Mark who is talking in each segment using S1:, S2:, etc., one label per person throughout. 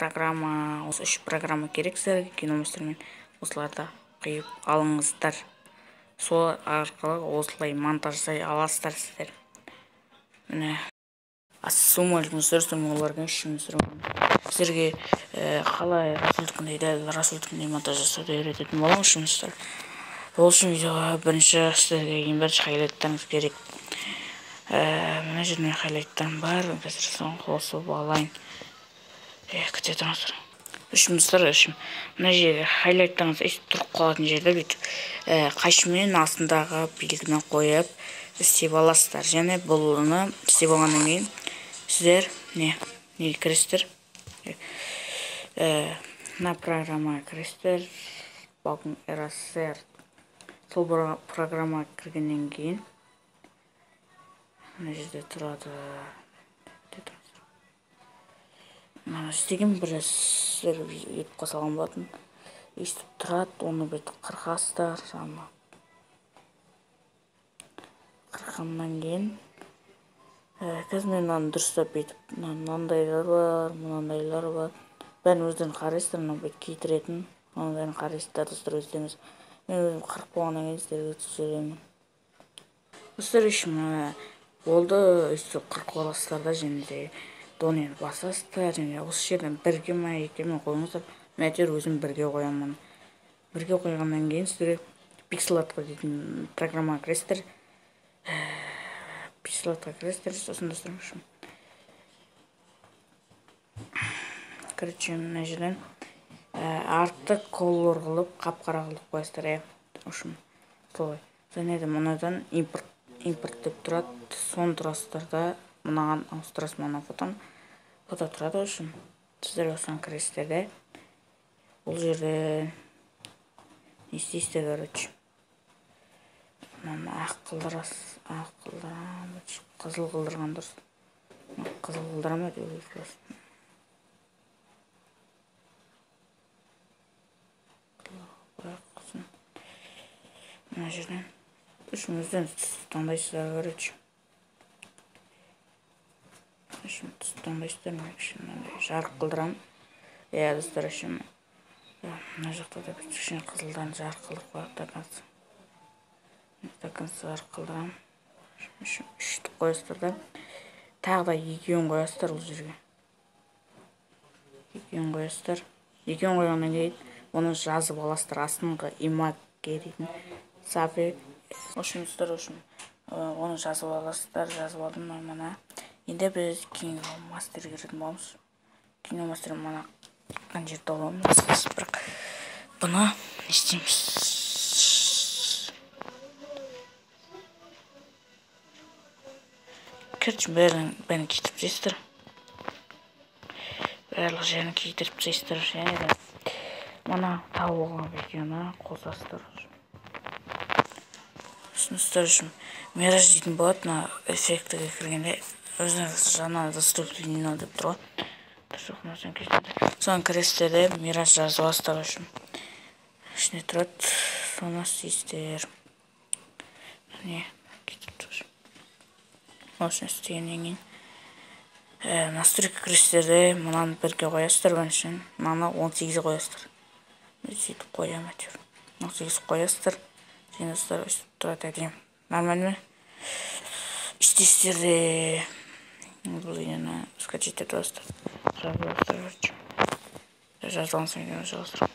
S1: программа, осы 3 программа керек сіздерге киномастермен. Осыларда қиып алыңыздар. Сол арқылы осылай монтаждай аласыздар сіздер. Міне. Ассалаумағалейкум сіздермен оларға сіздерге қалай расулдікіндей монтаж жасауды үйрететін боламын жұмыстар. Ол үшін видеоға бірінші сіздерге ең бірінші хайлайттарыңыз керек. Мына жеріне хайлайттарым бар. Қазір соны қосып алайын. Күте тұрыңыздар. Жұмыстар үшін мына жерге хайлайттарыңыз тұрып қалатын жерде бүйтіп қайшымен астындағы белгіні қойып істеп аласыздар. Және бұны істеп алғаннан кейін сіздер не кірістер? Мына программа кірістер. Балкон RSR. Сол программа кіргеннен кейін мына жерде тұрады. Істеген біраз етіп қосалған болатын. Естіп тұрады, оны бет қырқасыздар. Қырқаннан кейін қазір мен мынаны дұрыстап етіп, мынандайлар бар, мынандайлар бар. Бәрін өздерін қарайсыздар, мына бет кейтіретін. Оның бәрін қарайсыздар, дұрыстап өздеріңіз. Мен өзім қырып болғаннан кейін сіздерге түсіремін. Сіздер үшін болды, өйстіп қырып аласыздар да, және де донені басасыздар, және осы жерден бірге ме, екі ме қойыңыздар. Мен әйтеуір өзім бірге қоямын. Бірге қойғаннан кейін сіздер пикселатқа дейтін программаға кіресіздер. Пикселатқа кіресіздер, сосын достырмын. Короче, мына жерден артты колор қылып, қап-қара қылып қойасыздар. Солай. Және де мұнадан импорт деп тұрады. Соны тұрасыздар да, мұнаған ауыстырасыз, мұна фото тұрады үшін. Сіздер осыған кіресіздер де. Бұл жерде не істейсіздер, короче. Мына ақ қылдырасыз, қызыл қылдырған дұрыс. Қызыл қылдырама деп өзгересіз. Мына жерден үшімізден таңдайсыздар, короче. Үшін таңдайсыздар, мен жарық қылдырам. Достар үшін мына жақта да кішкене қызылдан жарық қылдырып қояды. Такынсы жарық қылдырам. Үштік қоясыздар да. Тағы да екеуін қоясыздар бұл жерге. Екеуін қоясыздар. Екеуін қойғаннан кейін оны жазып аласыздар. Астыңғы имак дейтін сапе. Жұмыстар үшін оны жазып аласыздар. Жазып алдым мына. Енді біз киномастерге жүретін боламыз. Киномастер мына қан жерді аламыз. Бірақ бұны істейміз. Короче, бәрін кетіп тастайсыздар. Барлық жерін кетіріп тастайсыздар. Және де мына тауылған видеоны қосасыздар. Ұсыныстар үшін мираж дейтін болады. Мына эффектіге кіргенде өзіңіз жаңа доступление деп тұрған. Соған кіресіздер де мираж жазып аласыздар үшін. Ішіне тұрады. Соны істейсіздер. Не кетіп тұр. Осыны істегеннен кейін настройка кіресіздер де мынаны бірге қоясыздар біріншіден. Мынаны 18 қоясыздар. Сөйтіп қоямын әйтеуір. 18 қоясыздар. Және достар өстіп тұрады әдейім. Нормально ме? Істейсіздер де бұл видеоны скачать етіп аласыздар. Жазылған соң видеоны жалғастырам.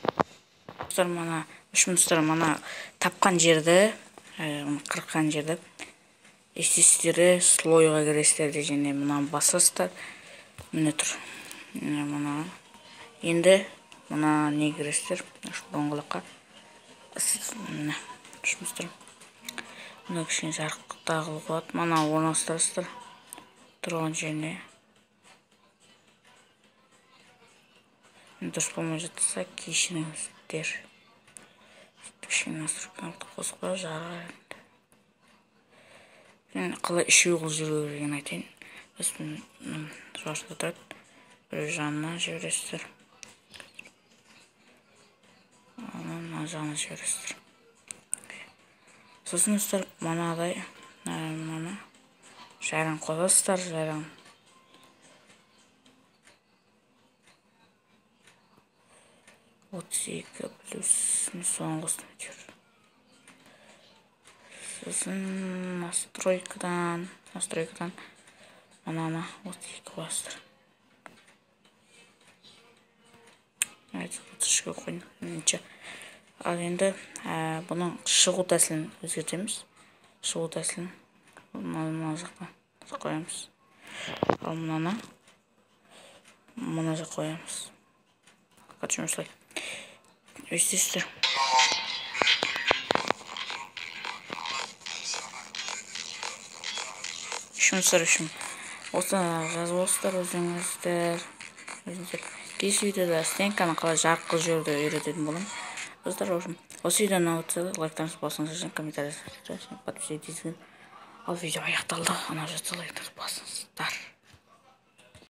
S1: Үшіміздер мына тапқан жерді, қырқан жерді істейсіздер, слойға кіресіздер де және мұнан басасыздар. Міне тұр. Енді мұна не кіресіздер? Доңғылыққа. Үшіміздер. Мұна кішкене жарық тағылы болады. Мұна орналастырасыздар. Тұрған жеріне. Дұрыс болмай жатса кешіріңіздер. Кішкене настройканы қосып қойып жарық. Қалай үшеу қыл жүру керегін айтайын. Жоғарыда тұрады. Бір жағына жібересіздер. Мына жағына жібересіздер. Сосын ұстар мынадай жайран қосасыздар. Жайран 32 плюс соңғы қостым. Сосын настройкадан мынаны 32 қоясыздар. 33-ге қойдым. Ал енді бұның шығу тәсілін өзгертеміз. Шығу тәсілін мына жақтан қоямыз. Ал мына жақ қоямыз. Қачым осылай. Өстесіздер. Жұмыстар үшін осы жазып олсыздар өзіңіздер. Келесі видеода стенканы қалай жарық қылып жіберуді үйрететін боламын. Достар, осы видеоны ұнаса лайктарыңызды басыңыз және комментарий подписывайтесь. Ал видео аяқталды. Ана жақта лайктарыңызды басыңыз.